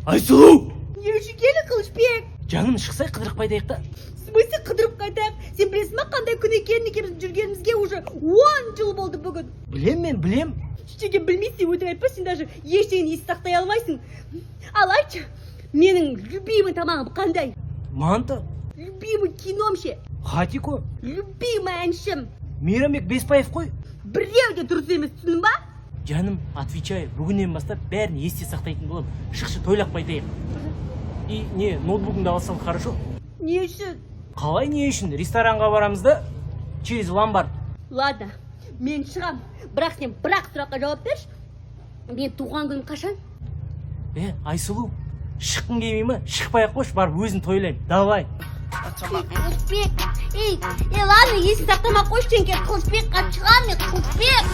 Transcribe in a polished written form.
Айсұлу! Не үшін келі Қылышбек? Жаным шықсай қыдырып қайтайық та. В смысле қыдырып қайтайық? Сен білесің ма қандай күн екенін екеуміз жүргенімізге уже 10 жыл болды бүгін. Білем. Ештеңе білмейсің, өтірік айтпа, сен даже ештеңені есте сақтай алмайсың. Ал айтшы, менің любимый тамағым қандай? Манты. Любимый кином ше? Хатико. Любимый әншім? Мейрамбек Беспаев қой. Біреу де дұрыс емес, түсіндің ба? Жаным, отвечаю, бүгіннен бастап бәрін есте сақтайтын болам. Шықшы тойлап қайтайық. И не, ноутбугыңды алсам хорошо? Не үшін? Қалай не үшін? Ресторанға барамыз да через ломбард. Ладно, мен шығам. Бірақ сен бірақ сұраққа жауап берші. Мен туған күнім қашан? Айсұлу, шыққың келмей ме? Шықпай-ақ қойшы, барып өзін тойлайын. Давай. Қылышбек, ладно, есте сақтамай қойшы, сен Қылышбекқа шығам мен, Қылышбек.